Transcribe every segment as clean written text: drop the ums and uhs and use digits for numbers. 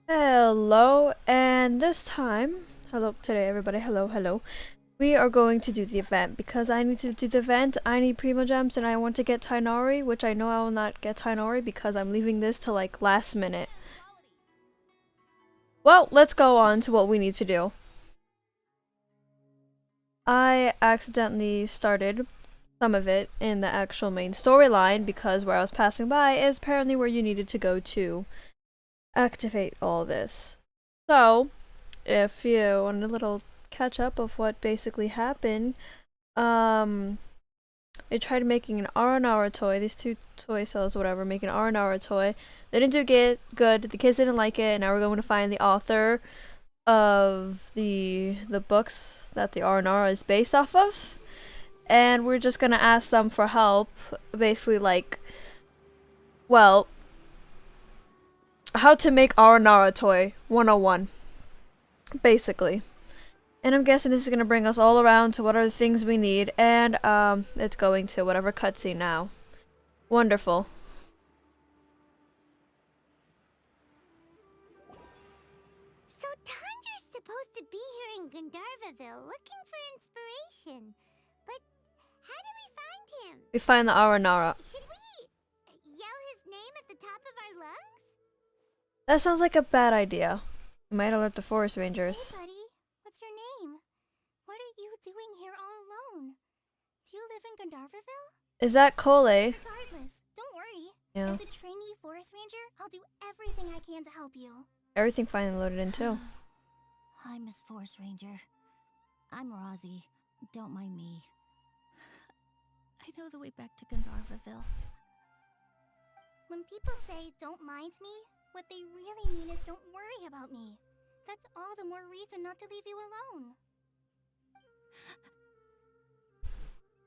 Hello, and this time, hello today everybody, hello. We are going to do the event because I need to do the event. I need Primo Gems and I want to get Tainari, which I know I will not get Tainari because I'm leaving this to like last minute. Well, let's go on to what we need to do. I accidentally started some of it in the actual main storyline because where I was passing by is apparently where you needed to go to activate all this. So, if you want a little catch up of what basically happened, they tried making an R&R toy, these two toy sellers, whatever, make an R&R toy. They didn't do good, the kids didn't like it, and now we're going to find the author of the books that the R&R is based off of. And we're just gonna ask them for help, basically like, well, how to make R&R toy 101, basically. And I'm guessing this is gonna bring us all around to what are the things we need, and it's going to whatever cutscene now. Wonderful. So Tandra's supposed to be here in Gandharvaville looking for inspiration. But how do we find him? We find the Aranara. Should we yell his name at the top of our lungs? That sounds like a bad idea. We might alert the forest rangers. Hey buddy, what's your name? What are you doing here all alone? Do you live in Gandharvaville? Is that Cole? Regardless, don't worry. Yeah. As a trainee forest ranger, I'll do everything I can to help you. Everything finally loaded in too. Hi, Miss Forest Ranger. I'm Rozzy. Don't mind me. I know the way back to Gandharvaville. When people say don't mind me, what they really mean is don't worry about me. That's all the more reason not to leave you alone.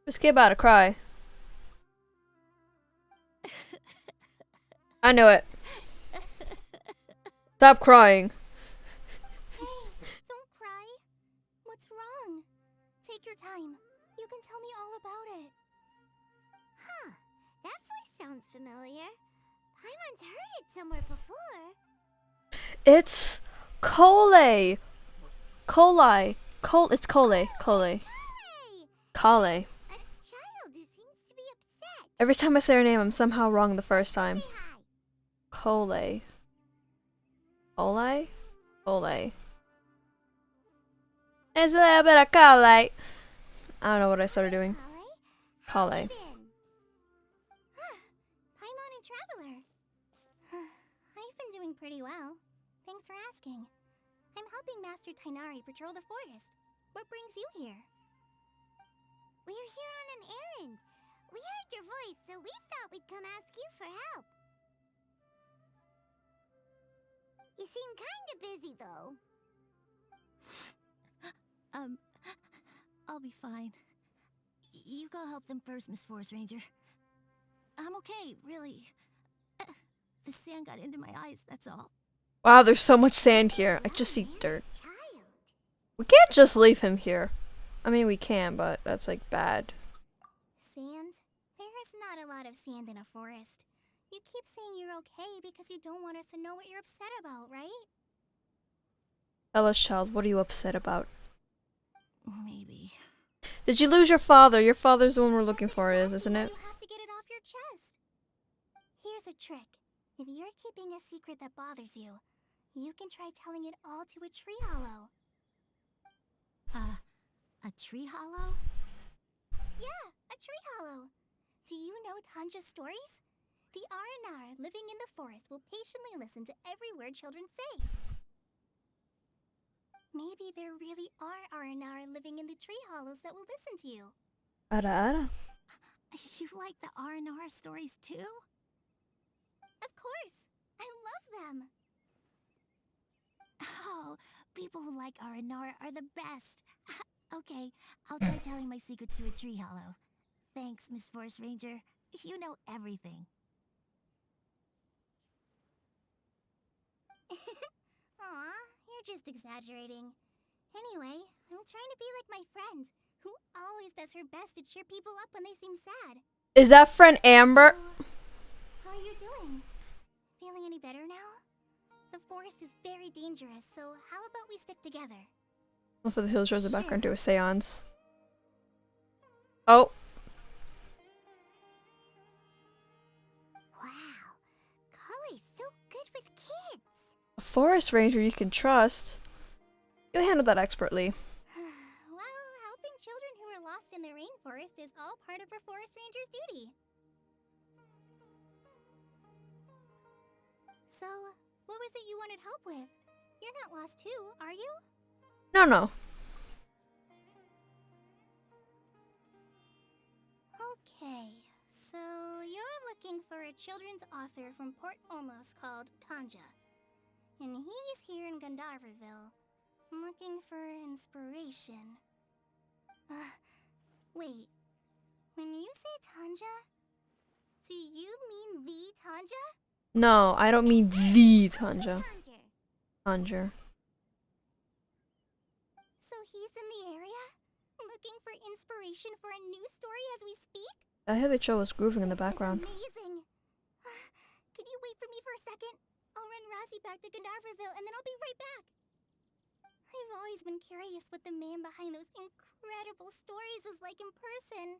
This kid about to cry. I knew it. Stop crying. Hey, don't cry. What's wrong? Take your time. You can tell me all about it. Huh. That voice sounds familiar. I once heard it somewhere before. It's Cole. It's Cole. Hey! Kale. A child who seems to be upset. Every time I say her name, I'm somehow wrong the first time. Say hi. Cole. Cole. It's a little bit of Kale. I don't know what I started doing. How Kale. you been? Paimon and Traveler. I've been doing pretty well. Thanks for asking. I'm helping Master Tainari patrol the forest. What brings you here? We're here on an errand. We heard your voice, so we thought we'd come ask you for help. You seem kinda busy, though. I'll be fine. You go help them first, Miss Forest Ranger. I'm okay, really. The sand got into my eyes, that's all. Wow, there's so much sand here. I just see dirt. Child. We can't just leave him here. I mean, we can, but that's like bad. Sand? There is not a lot of sand in a forest. You keep saying you're okay because you don't want us to know what you're upset about, right? Tell us, child, what are you upset about? Maybe. Did you lose your father? Your father's the one we're looking for, isn't it? You have to get it off your chest. Here's a trick. If you're keeping a secret that bothers you, you can try telling it all to a tree hollow. A tree hollow? Yeah, a tree hollow. Do you know Tanja's stories? The Aranara living in the forest will patiently listen to every word children say. Maybe there really are Aranara living in the tree hollows that will listen to you. Ara. You like the R&R stories too? Of course! I love them! Oh, people who like R&R are the best. Okay, I'll try telling my secrets to a tree hollow. Thanks, Miss Forest Ranger. You know everything. Aw, you're just exaggerating. Anyway, I'm trying to be like my friend, who always does her best to cheer people up when they seem sad. Is that friend Amber? So, how are you doing? Feeling any better now? the forest is very dangerous, so how about we stick together? Well, for the hills shows the background to a seance. Oh. Wow, Cully's so good with kids. A forest ranger you can trust. You handled that expertly. Well, helping children who are lost in the rainforest is all part of a forest ranger's duty. So, what was it you wanted help with? You're not lost too, are you? No. Okay, so you're looking for a children's author from Port Olmos called Tanja. And he's here in Gandharville, looking for inspiration. Wait, when you say Tanja, do you mean the Tanja? No, I don't mean the Tanja. Tanja. So he's in the area? Looking for inspiration for a new story as we speak? I heard the show was grooving in the This is background. amazing. Could you wait for me for a second? I'll run Razzie back to Gandharville and then I'll be right back. I've always been curious what the man behind those incredible stories is like in person.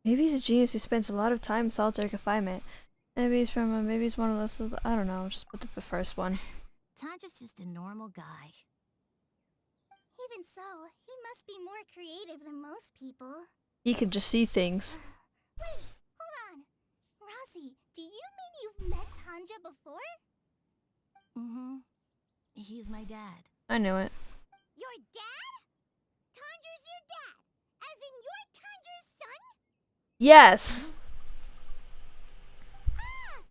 Maybe he's a genius who spends a lot of time in solitary confinement. Maybe he's one of those. I don't know. Just put the first one. Tanja's just a normal guy. Even so, he must be more creative than most people. He can just see things. Wait, hold on. Razzie, do you mean you've met Tanja before? Mm-hmm. He's my dad. I knew it. Your dad? Tanja's your dad? As in you're Tanja's son? Yes.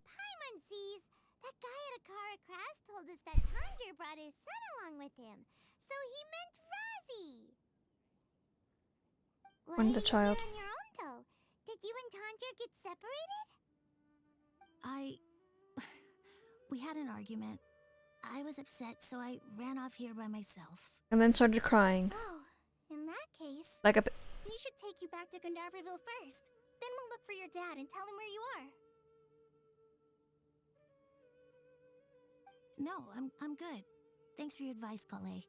Paimonsees! That guy at Akara Crash told us that Tanja brought his son along with him. So he meant Razzie. When the child. On your own, though. Did you and Tanja get separated? We had an argument. I was upset, so I ran off here by myself. And then started crying. Oh, in that case, Like a. we should take you back to Gandharville first. Then we'll look for your dad and tell him where you are. No, I'm good. Thanks for your advice, Kale.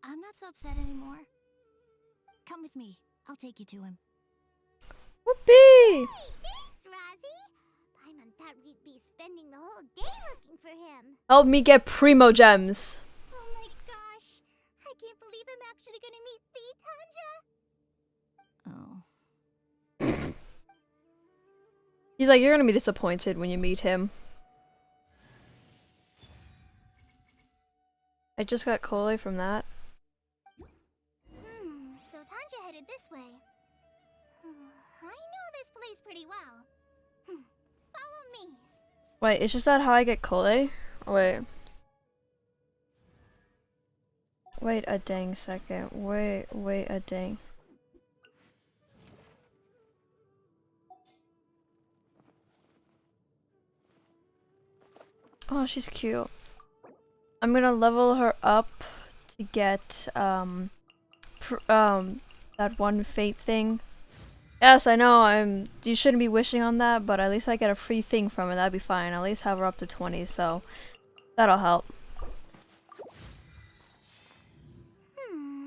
I'm not so upset anymore. Come with me. I'll take you to him. Whoopee! Thanks, Razzie. Paimon thought we'd be spending the whole day looking for him. Help me get primo gems. Oh my gosh. I can't believe I'm actually gonna meet the Tanja. Oh. He's like, you're gonna be disappointed when you meet him. I just got Kole from that. So Tanja headed this way. I know this place pretty well. Follow me. Wait, is just that how I get Kole? Oh, wait. Wait a dang second. Wait a dang. Oh, she's cute. I'm gonna level her up to get that one fate thing. Yes, I know you shouldn't be wishing on that, but at least I get a free thing from it. That'd be fine. At least have her up to 20, so that'll help.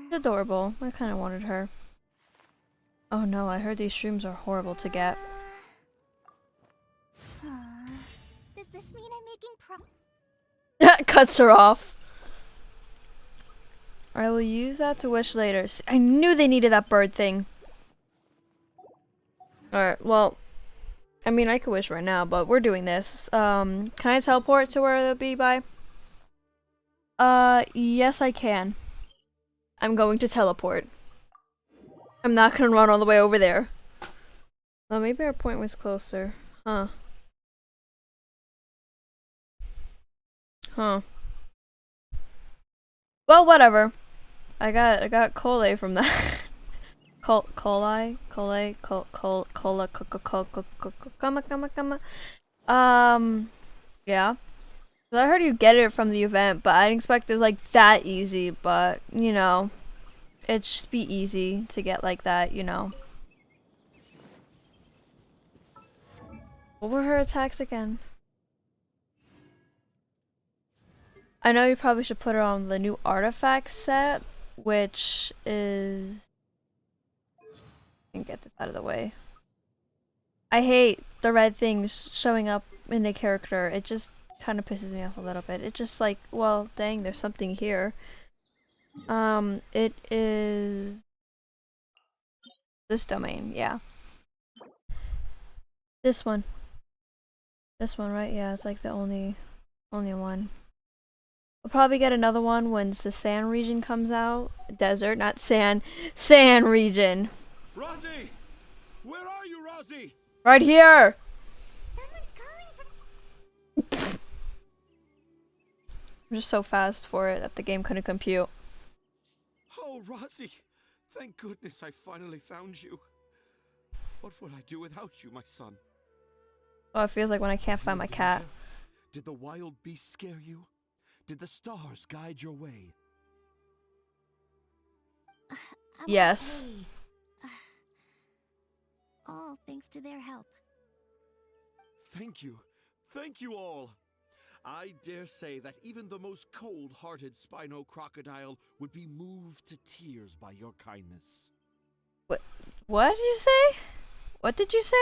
She's adorable. I kind of wanted her. Oh no, I heard these shrooms are horrible to get. Does this mean I'm making Cuts her off. I will use that to wish later. I knew they needed that bird thing. Alright, well, I mean, I could wish right now, but we're doing this. Can I teleport to where they'll be by? Yes I can. I'm going to teleport. I'm not gonna run all the way over there. Oh, maybe our point was closer. Huh. Huh. Well, whatever. I got Kole from that. Cola. Yeah. So I heard you get it from the event, but I didn't expect it was like that easy, but you know, it'd just be easy to get like that, you know. What were her attacks again? I know you probably should put her on the new artifact set, which is... Get this out of the way. I hate the red things showing up in a character. It just kind of pisses me off a little bit. It's just like, well, dang, there's something here. It is this domain, yeah. This one. This one, right? Yeah, it's like the only one. We'll probably get another one once the sand region comes out. Desert, not sand. Sand region. Rosie! Where are you, Rosie? Right here! Someone's calling from... I'm just so fast for it that the game couldn't compute. Oh, Rosie! Thank goodness I finally found you. What would I do without you, my son? Oh, it feels like when I can't find my cat. Did the wild beast scare you? Did the stars guide your way? I'm Yes. okay. All thanks to their help. Thank you. Thank you all. I dare say that even the most cold-hearted Spino crocodile would be moved to tears by your kindness. What did you say? What did you say?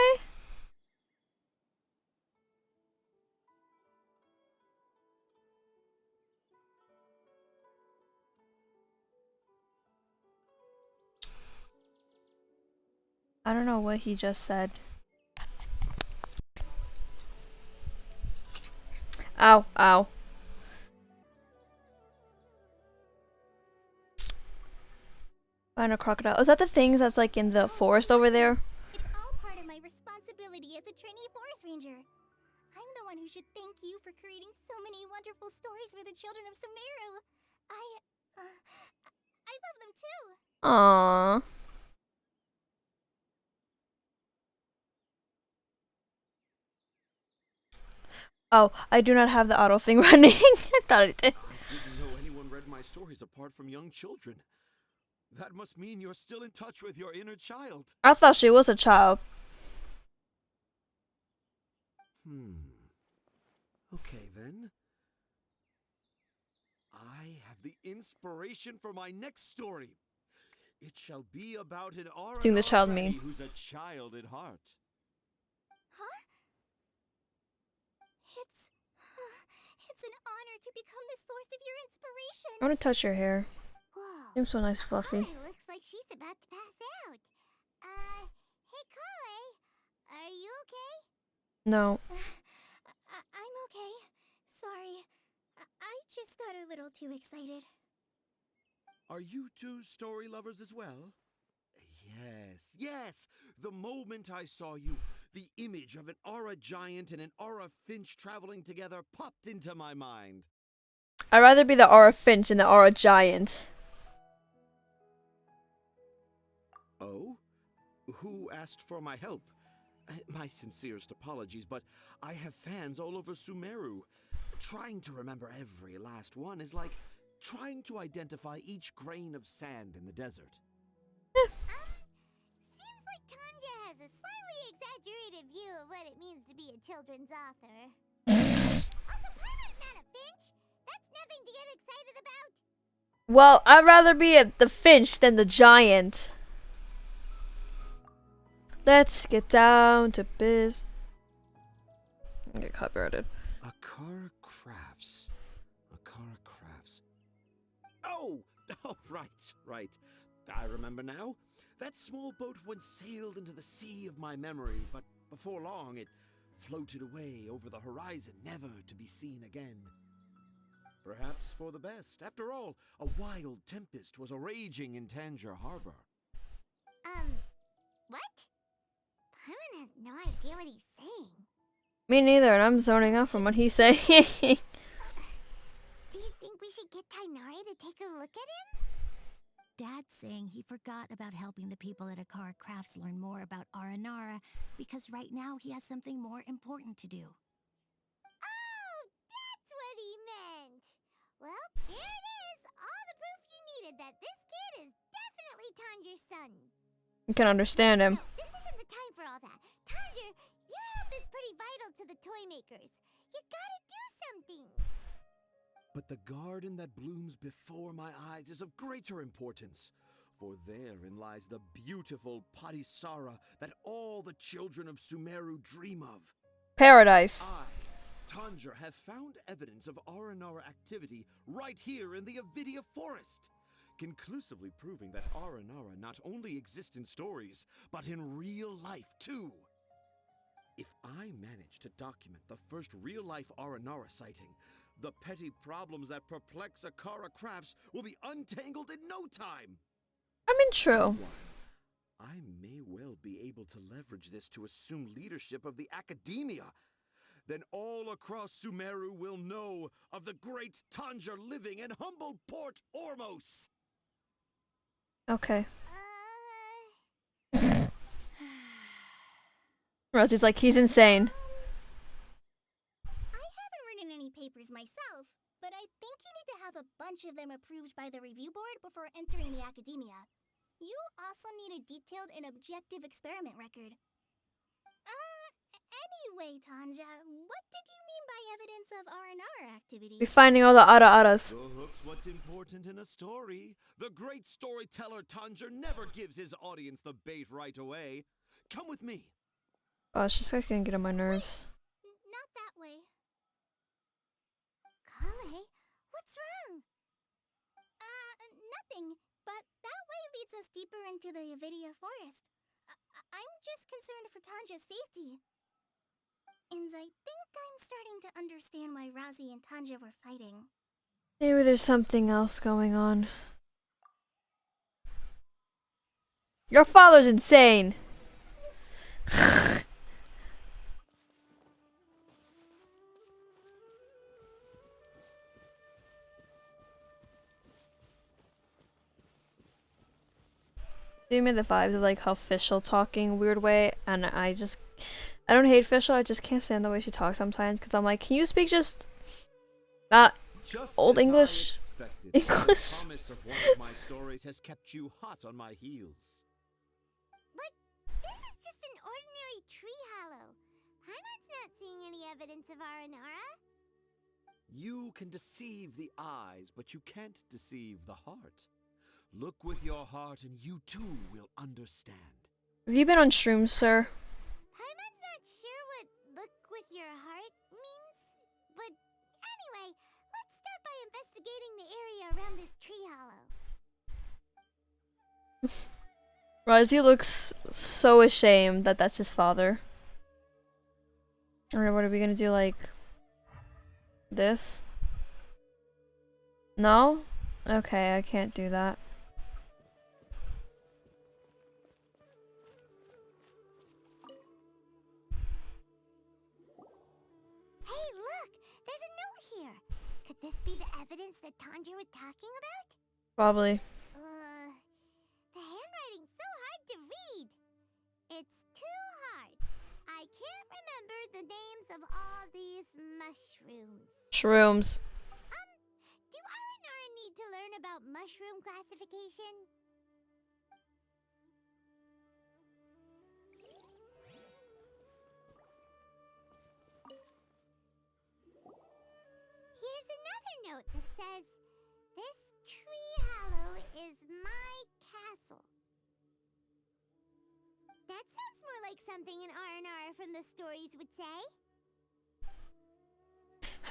I don't know what he just said. Ow, ow. Find a crocodile. Is that the things that's like in the forest over there? It's all part of my responsibility as a trainee forest ranger. I'm the one who should thank you for creating so many wonderful stories for the children of Sumeru. I love them too. Aww. Oh, I do not have the auto thing running. I thought it did. I didn't know anyone read my stories apart from young children. That must mean you're still in touch with your inner child. I thought she was a child. Okay then. I have the inspiration for my next story. It shall be about an Doing the child granny meme. who's a child at heart. Huh? It's an honor to become the source of your inspiration. I want to touch your hair. Whoa. Seems so nice, fluffy. Kai looks like she's about to pass out. Hey Kai, are you okay? No. I'm okay. Sorry. I just got a little too excited. Are you two story lovers as well? Yes. The moment I saw you, the image of an aura giant and an aura finch traveling together popped into my mind. I'd rather be the aura finch than the aura giant. Oh? Who asked for my help? My sincerest apologies, but I have fans all over Sumeru. Trying to remember every last one is like trying to identify each grain of sand in the desert. Seems like Tanja has a slightly exaggerated view of what it means to be a children's author. Also, Paimon's not a finch. That's nothing to get excited about. Well, I'd rather be the finch than the giant. Let's get down to biz. Get copyrighted. Akara Crafts. Akara Crafts. Oh, right. I remember now. That small boat once sailed into the sea of my memory, but before long it floated away over the horizon, never to be seen again. Perhaps for the best. After all, a wild tempest was a-raging in Tangier Harbor. What? Paimon has no idea what he's saying. Me neither, and I'm zoning out from what he's saying. Do you think we should get Tainari to take a look at him? Dad's saying he forgot about helping the people at Akara Crafts learn more about Aranara because right now he has something more important to do. Oh, that's what he meant. Well, there it is. All the proof you needed that this kid is definitely Tanjir's son. You can understand him. No, this isn't the time for all that. Tanjir, your help is pretty vital to the toy makers. You gotta do something. But the garden that blooms before my eyes is of greater importance, for therein lies the beautiful Patisara that all the children of Sumeru dream of. Paradise. I, Tanger, have found evidence of Aranara activity right here in the Avidia forest, conclusively proving that Aranara not only exist in stories, but in real life too. If I manage to document the first real-life Aranara sighting, the petty problems that perplex Akara Crafts will be untangled in no time. I mean, true. Meanwhile, I may well be able to leverage this to assume leadership of the academia. Then all across Sumeru will know of the great Tanger living in humble Port Ormos. Okay. Rosie's like, he's insane. I haven't written any papers myself, but I think you need to have a bunch of them approved by the review board before entering the academia. You also need a detailed and objective experiment record. Anyway, Tanja, what did you mean by evidence of R&R activity? We're finding all the ara-aras. The hook's what's important in a story. The great storyteller Tanger never gives his audience the bait right away. Come with me. Oh, she's like gonna get on my nerves. Not that way. Kale, what's wrong? Nothing. But that way leads us deeper into the Avidia forest. I'm just concerned for Tanja's safety. And I think I'm starting to understand why Razi and Tanja were fighting. Maybe there's something else going on. Your father's insane. Give me the vibes of like how Fischl talking weird way, and I don't hate Fischl, I just can't stand the way she talks sometimes, because I'm like, can you speak just Just old as I English? expected, English. The promise of one of my stories has kept you hot on my heels. But this is just an ordinary tree hollow. Paimon's not seeing any evidence of Aranara. You can deceive the eyes, but you can't deceive the heart. Look with your heart and you too will understand. Have you been on shrooms, sir? Paimon's not sure what look with your heart means. But anyway, let's start by investigating the area around this tree hollow. Razi looks so ashamed that that's his father. Alright, what are we gonna do, like this? No? Okay, I can't do that. Hey, look! There's a note here. Could this be the evidence that Tanja was talking about? Probably. The handwriting's so hard to read. It's too hard. I can't remember the names of all these mushrooms. Shrooms. Do Aranara need to learn about mushroom classification? Here's another note that says, "This tree hollow is my castle." That sounds more like something an R&R from the stories would say.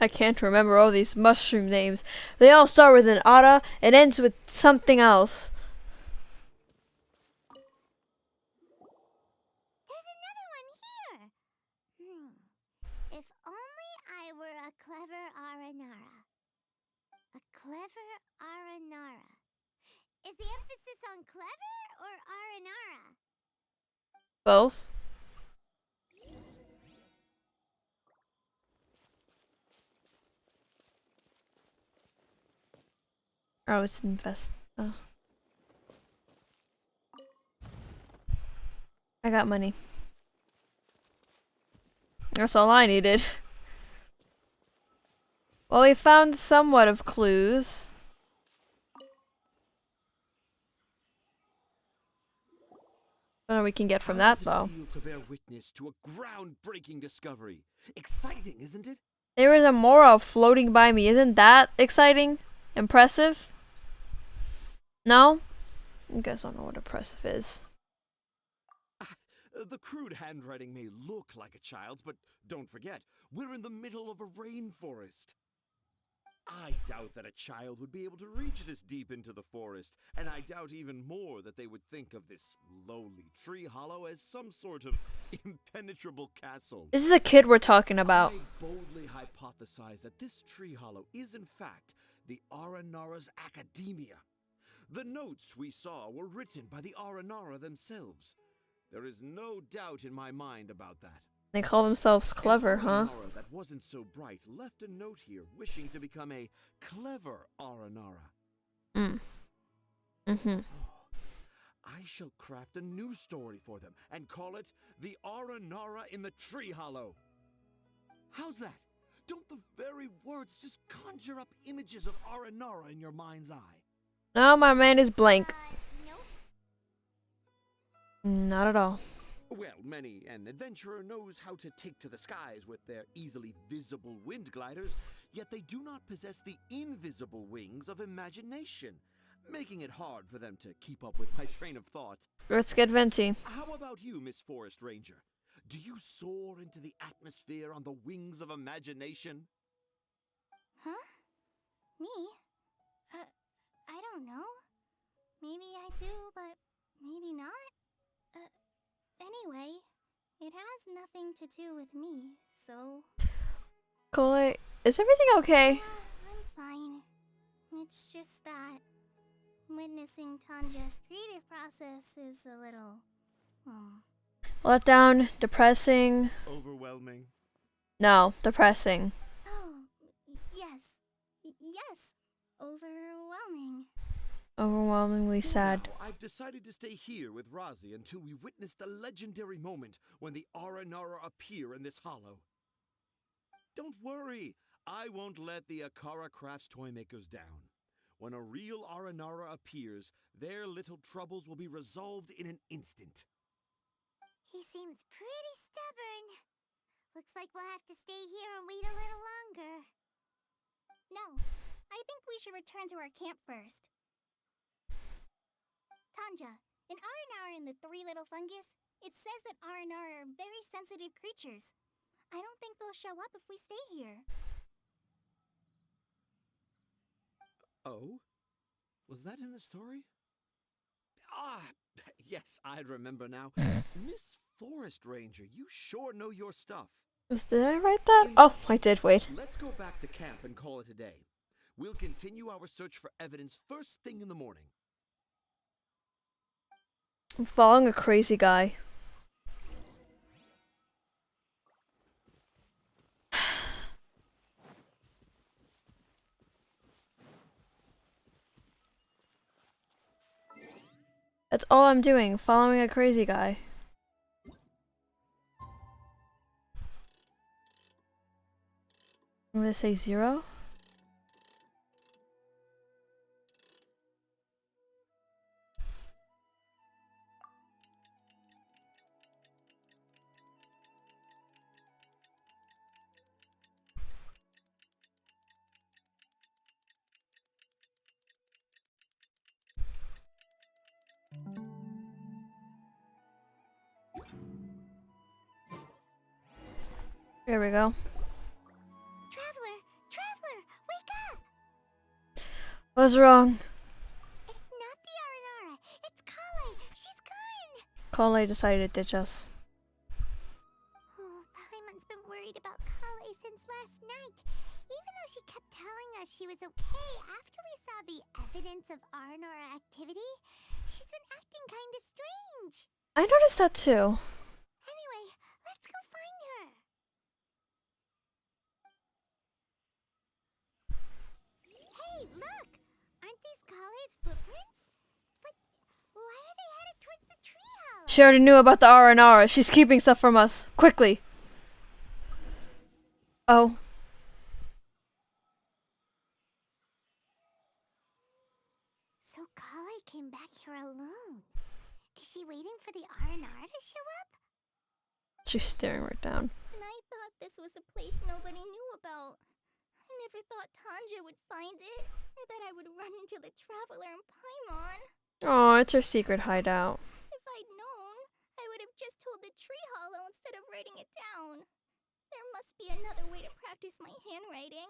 I can't remember all these mushroom names. They all start with an ara and ends with something else. There's another one here. If only I were a clever Aranara. A clever Aranara. Is the emphasis on clever or Aranara? Both. Oh, it's invest. Oh. I got money. That's all I needed. Well, we found somewhat of clues. I don't know what we can get from How that, does it though. feel to bear witness to a groundbreaking discovery? Exciting, isn't it? There is a Mora floating by me. Isn't that exciting? Impressive? No? You guys don't know what impressive is. The crude handwriting may look like a child's, but don't forget, we're in the middle of a rainforest. I doubt that a child would be able to reach this deep into the forest, and I doubt even more that they would think of this lowly tree hollow as some sort of impenetrable castle. This is a kid we're talking about. I boldly hypothesize that this tree hollow is in fact the Aranara's academia. The notes we saw were written by the Aranara themselves. There is no doubt in my mind about that. They call themselves clever, huh? Aranara that wasn't so bright left a note here wishing to become a clever Aranara. I shall craft a new story for them and call it The Aranara in the Tree Hollow. How's that? Don't the very words just conjure up images of Aranara in your mind's eye? No, my man is blank. Nope. Not at all. Well, many an adventurer knows how to take to the skies with their easily visible wind gliders, yet they do not possess the invisible wings of imagination, making it hard for them to keep up with my train of thought. Let's get venti. How about you, Miss Forest Ranger? Do you soar into the atmosphere on the wings of imagination? Huh? Me? I don't know. Maybe I do, but maybe not. Anyway, it has nothing to do with me, so... Cole, is everything okay? Yeah, I'm fine. It's just that witnessing Tanja's creative process is a little... Let down, depressing. Overwhelming. No, depressing. Oh, yes. Yes. Overwhelming. Overwhelmingly sad. Now, I've decided to stay here with Razi until we witness the legendary moment when the Aranara appear in this hollow. Don't worry, I won't let the Akara Crafts toy makers down. When a real Aranara appears, their little troubles will be resolved in an instant. He seems pretty stubborn. Looks like we'll have to stay here and wait a little longer. No, I think we should return to our camp first. Tanja, in Aranara and the Three Little Fungus, it says that Aranara are very sensitive creatures. I don't think they'll show up if we stay here. Oh? Was that in the story? Ah, yes, I remember now. Miss Forest Ranger, you sure know your stuff. Did I write that? Oh, I did, wait. Let's go back to camp and call it a day. We'll continue our search for evidence first thing in the morning. I'm following a crazy guy. That's all I'm doing, following a crazy guy. I'm gonna say 0. There we go. Traveler, wake up! What's wrong? It's not the Aranara. It's Kale. She's gone. Cole decided to ditch us. Oh, Paimon's been worried about Kale since last night. Even though she kept telling us she was okay after we saw the evidence of Aranara activity, she's been acting kind of strange. I noticed that too. Anyway, let's go find her. Hey, look! Aren't these Kale's footprints? But why are they headed towards the treehouse? She already knew about the Aranara. She's keeping stuff from us. Quickly. Oh. So Kale came back here alone. Is she waiting for the Aranara to show up? She's staring right down. And I thought this was a place nobody knew about. I never thought Tanja would find it, or that I would run into the Traveler and Paimon. Oh, it's her secret hideout. If I'd known, I would have just told the tree hollow instead of writing it down. There must be another way to practice my handwriting.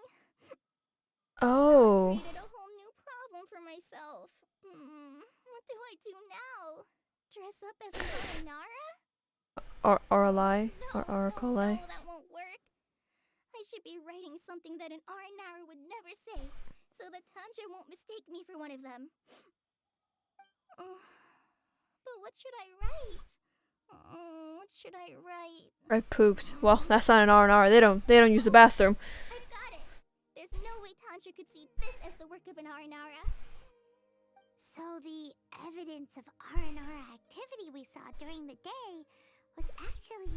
Oh. I created a whole new problem for myself. What do I do now? Dress up as Arinara? Or a lie. No, Or oracle no, lie. that won't work. I should be writing something that an Arinara would never say, so that Tanja won't mistake me for one of them. But what should I write? What should I write? I pooped. Well, that's not an R&R. They don't use the bathroom. I've got it! There's no way Tanja could see this as the work of an Arinara. So the evidence of Arinara activity we saw during the day was actually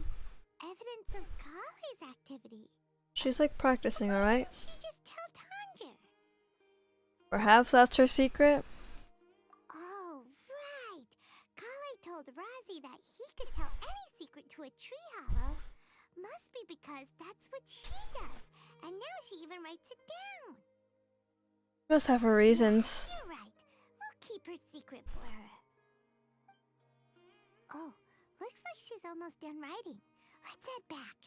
evidence of Kali's activity. She's like practicing, alright? She just tell Tanja. Perhaps that's her secret? Oh, right. Kali told Razi that he could tell any secret to a tree hollow. Must be because that's what she does. And now she even writes it down. She must have her reasons. You're right. We'll keep her secret for her. Oh, looks like she's almost done writing. Let's head back.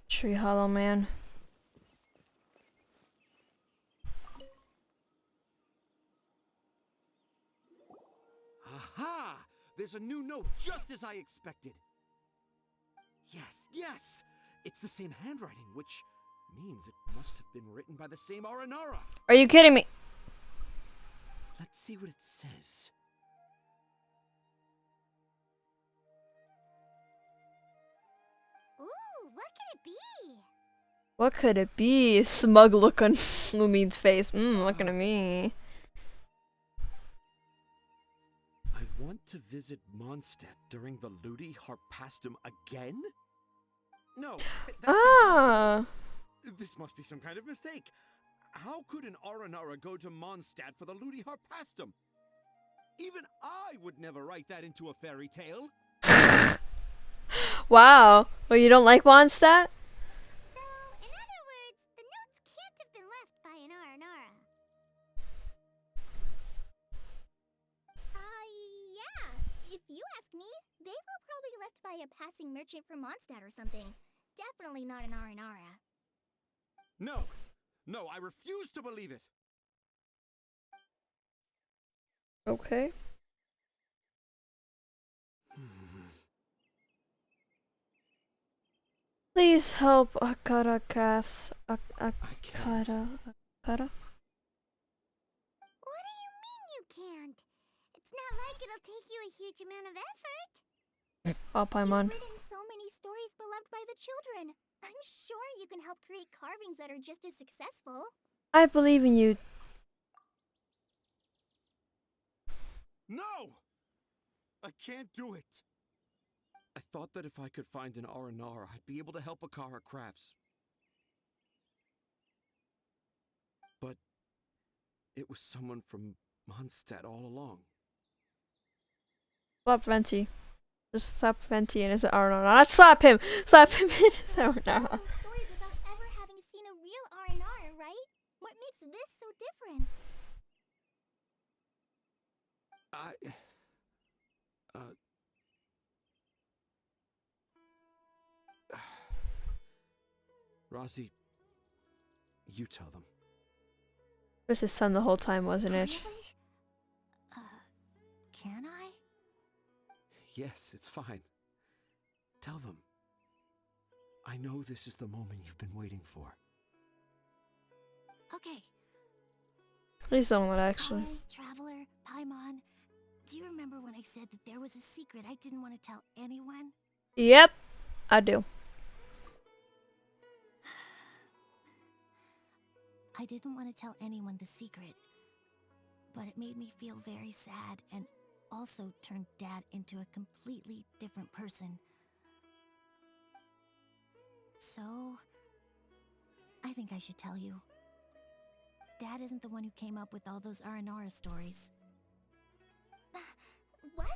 Tree Hollow Man. Aha! There's a new note just as I expected. Yes, yes! It's the same handwriting, which means it must have been written by the same Arinara. Are you kidding me? Let's see what it says. Ooh, what could it be? What could it be? Smug look on Lumine's face. Looking at me. I want to visit Mondstadt during the Ludi Harpastum again? No, that's Ah! impossible. This must be some kind of mistake. How could an Arinara go to Mondstadt for the Ludi Harpastum? Even I would never write that into a fairy tale. Wow. Well, you don't like Mondstadt? So, in other words, the notes can't have been left by an Arinara. Yeah. If you ask me, they were probably left by a passing merchant from Mondstadt or something. Definitely not an Arinara. No, no, I refuse to believe it. Okay. Please help Akara crafts. I can't. Akara? What do you mean you can't? It's not like it'll take you a huge amount of effort. Oh, Paimon. You've written so many stories beloved by the children. I'm sure you can help create carvings that are just as successful. I believe in you. No! I can't do it. I thought that if I could find an Arinara, I'd be able to help Akara Crafts. But it was someone from Mondstadt all along. Slap Venti. Just slap Venti in his Arinara. Not slap him! Slap him in his Arinara. Telling stories without ever having seen a real R&R, right? What makes this so different? Razi, you tell them. It was his son the whole time, wasn't it? Really? Can I? Yes, it's fine. Tell them. I know this is the moment you've been waiting for. Okay. Please don't let actually. Kale, Traveler, Paimon. Do you remember when I said that there was a secret I didn't want to tell anyone? Yep, I do. I didn't want to tell anyone the secret, but it made me feel very sad and also turned Dad into a completely different person. So, I think I should tell you. Dad isn't the one who came up with all those Aranara stories. What?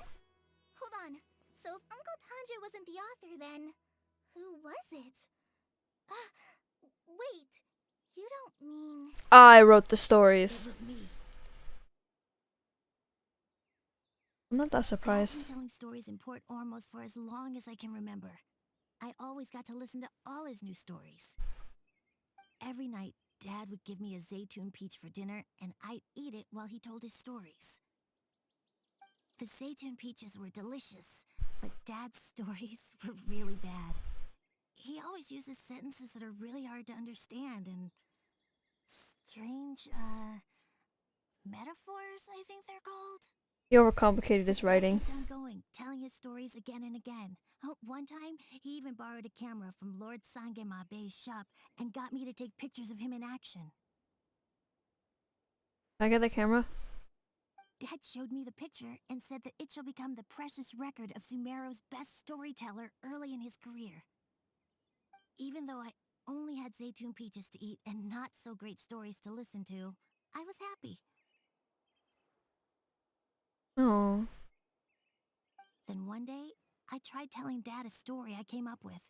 Hold on. So if Uncle Tanja wasn't the author, then who was it? Wait. You don't mean... I wrote the It stories. was me. I'm not that Dad's surprised. been telling stories in Port Ormos for as long as I can remember. I always got to listen to all his new stories. Every night, Dad would give me a Zaytun peach for dinner, and I'd eat it while he told his stories. The Zaytun peaches were delicious, but Dad's stories were really bad. He always uses sentences that are really hard to understand and strange, metaphors, I think they're called. He overcomplicated his Dad writing. kept on going, telling his stories again and again. Oh, one time, he even borrowed a camera from Lord Sangemabe's shop and got me to take pictures of him in action. Can I get the camera? Dad showed me the picture and said that it shall become the precious record of Sumeru's best storyteller early in his career. Even though I only had Zaytun peaches to eat and not so great stories to listen to, I was happy. Oh. Then one day, I tried telling Dad a story I came up with.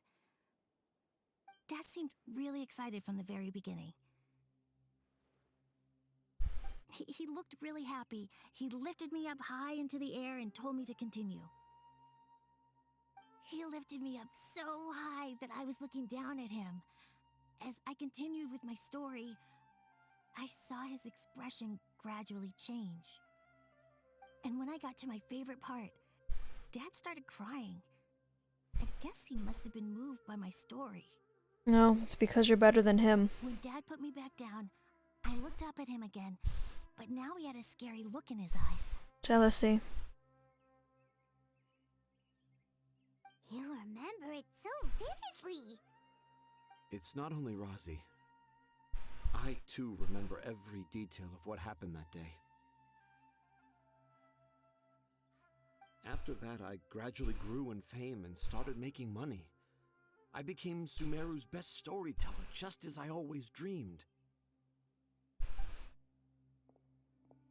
Dad seemed really excited from the very beginning. He looked really happy. He lifted me up high into the air and told me to continue. He lifted me up so high that I was looking down at him. As I continued with my story, I saw his expression gradually change. And when I got to my favorite part, Dad started crying. I guess he must have been moved by my story. No, it's because you're better than him. When Dad put me back down, I looked up at him again, but now he had a scary look in his eyes. Jealousy. You remember it so vividly. It's not only Razi. I, too, remember every detail of what happened that day. After that, I gradually grew in fame and started making money. I became Sumeru's best storyteller, just as I always dreamed.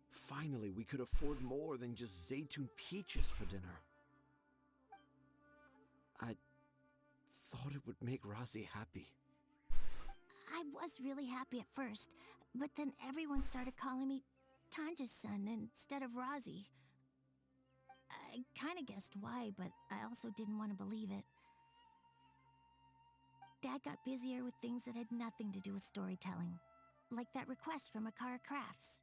Finally, we could afford more than just Zaytun peaches for dinner. I thought it would make Razi happy. I was really happy at first, but then everyone started calling me Tanja's son instead of Razi. I kinda guessed why, but I also didn't want to believe it. Dad got busier with things that had nothing to do with storytelling, like that request from Akara Crafts.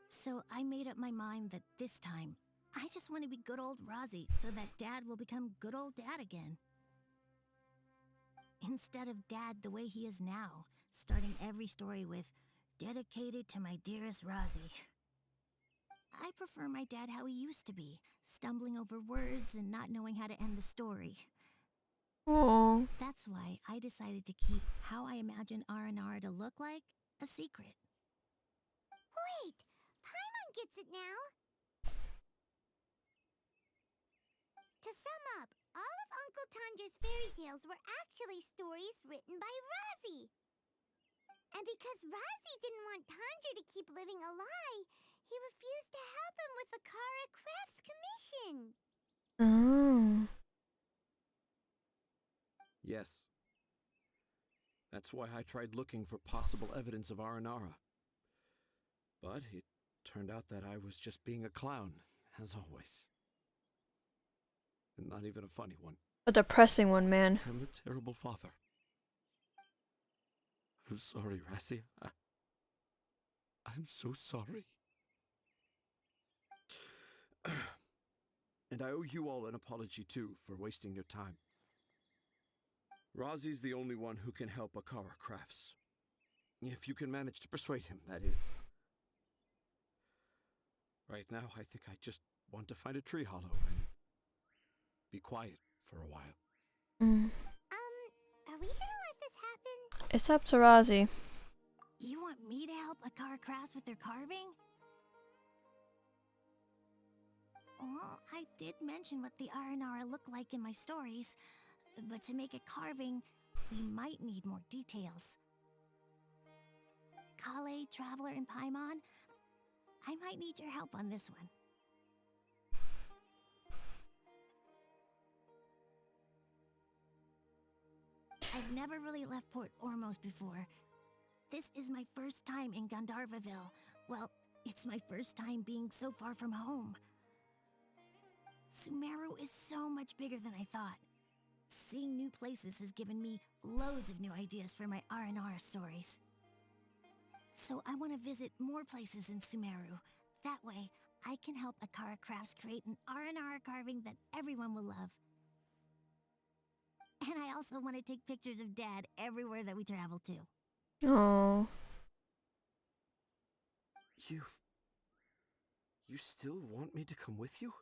So I made up my mind that this time, I just want to be good old Razi so that Dad will become good old Dad again. Instead of Dad the way he is now, starting every story with, "Dedicated to my dearest Razi." I prefer my dad how he used to be, stumbling over words and not knowing how to end the story. Oh. That's why I decided to keep how I imagine Aranara to look like a secret. Wait, Paimon gets it now. To sum up, all of Uncle Tanja's fairy tales were actually stories written by Razi. And because Razi didn't want Tanja to keep living a lie, he refused to help him with the Kara Crafts commission. Oh. Yes. That's why I tried looking for possible evidence of Aranara. But it turned out that I was just being a clown, as always. And not even a funny one. A depressing one, man. I'm a terrible father. I'm sorry, Razi. I'm so sorry. And I owe you all an apology, too, for wasting your time. Razi's the only one who can help Akara Crafts. If you can manage to persuade him, that is. Right now, I think I just want to find a tree hollow and be quiet for a while. Are we gonna let this happen? It's up to Razi. You want me to help Akara Crafts with their carving? Well, I did mention what the Aranara look like in my stories, but to make a carving, we might need more details. Kale, Traveler, and Paimon, I might need your help on this one. I've never really left Port Ormos before. This is my first time in Gandharvaville. Well, it's my first time being so far from home. Sumeru is so much bigger than I thought. Seeing new places has given me loads of new ideas for my R&R stories. So I want to visit more places in Sumeru. That way, I can help Akara Crafts create an R&R carving that everyone will love. And I also want to take pictures of Dad everywhere that we travel to. Oh. You still want me to come with you?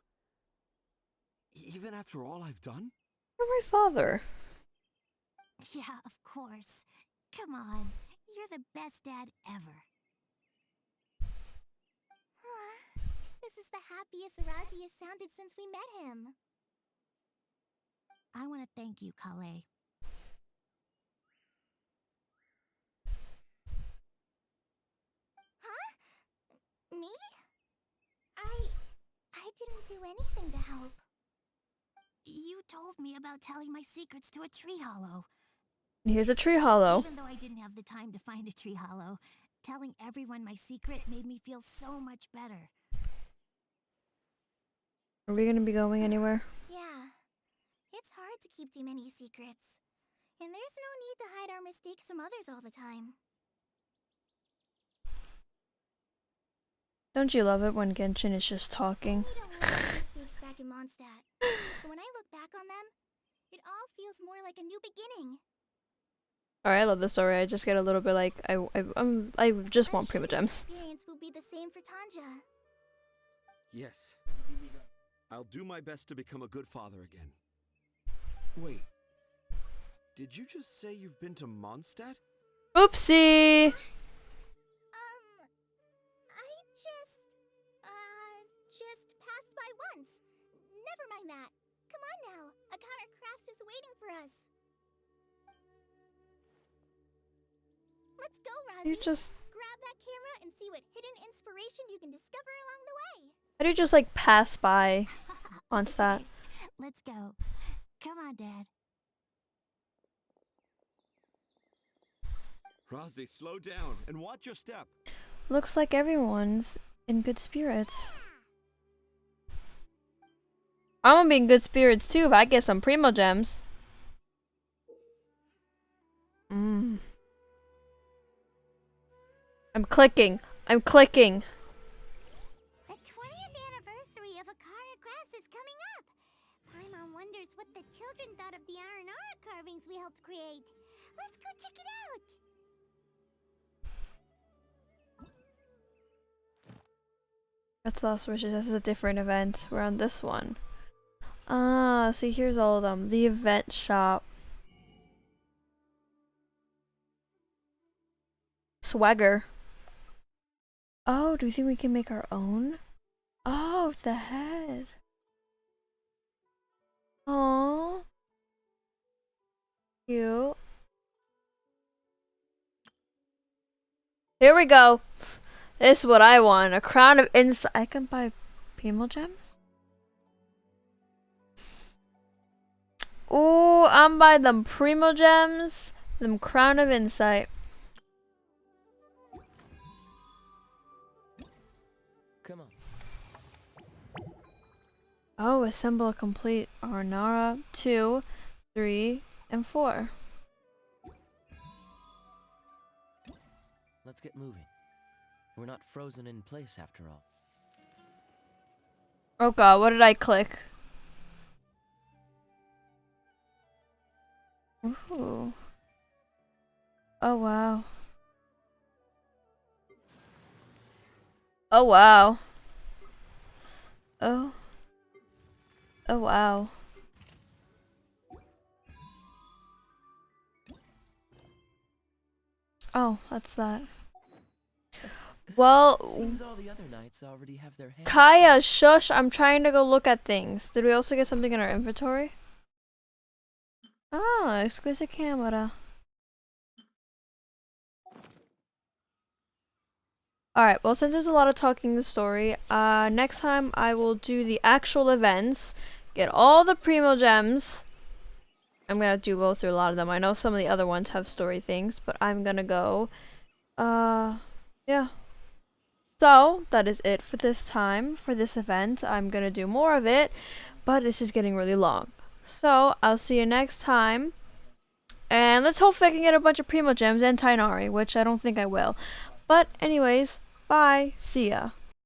Even after all I've done? You're my father. Yeah, of course. Come on. You're the best dad ever. This is the happiest Razi has sounded since we met him. I want to thank you, Kale. Huh? Me? I didn't do anything to help. You told me about telling my secrets to a tree hollow. Here's a tree hollow. Even though I didn't have the time to find a tree hollow, telling everyone my secret made me feel so much better. Are we gonna be going anywhere? Yeah. It's hard to keep too many secrets. And there's no need to hide our mistakes from others all the time. Don't you love it when Genshin is just talking? We don't make mistakes back in Mondstadt. But when I look back on them, it all feels more like a new beginning. Alright, I love this story. I just get a little bit like I just want Prima Gems. Experience will be the same for Tanja. Yes. I'll do my best to become a good father again. Wait. Did you just say you've been to Mondstadt? Oopsie! I just passed by once. Never mind that. Come on now. Akara Crafts is waiting for us. Let's go, Razi. You just grab that camera and see what hidden inspiration you can discover along the way. how do you just like pass by on Stat? Let's go. Come on, Dad. Razi, slow down and watch your step. Looks like everyone's in good spirits. I'm gonna be in good spirits too if I get some Primo Gems. I'm clicking. I'm clicking. The 20th anniversary of Akara Crafts is coming up. Paimon wonders what the children thought of the R&R carvings we helped create. Let's go check it out. That's Lost Wishes. This is a different event. We're on this one. Ah, see, here's all of them. The event shop. Swagger. Oh, do you think we can make our own? Oh, the head. Oh, cute. Here we go. This is what I want. A crown of insight. I can buy Primo Gems? Ooh, I'm buying them Primo Gems. Them crown of insight. Come on. Oh, assemble a complete Arnara 2, 3, and 4. Let's get moving. We're not frozen in place after all. Oh god, what did I click? Ooh. Oh wow. Oh wow. Oh. Oh wow. Oh, that's that. Well, Seems all the other knights already have their hands. Kaya, shush, I'm trying to go look at things. Did we also get something in our inventory? Oh, exquisite camera. Alright, well, since there's a lot of talking in the story, next time I will do the actual events, get all the Primo Gems. I'm gonna go through a lot of them. I know some of the other ones have story things, but I'm gonna go. Yeah. So, that is it for this time, for this event. I'm gonna do more of it, but this is getting really long. So, I'll see you next time. And let's hope I can get a bunch of Primo Gems and Tainari, which I don't think I will. But anyways, bye. See ya.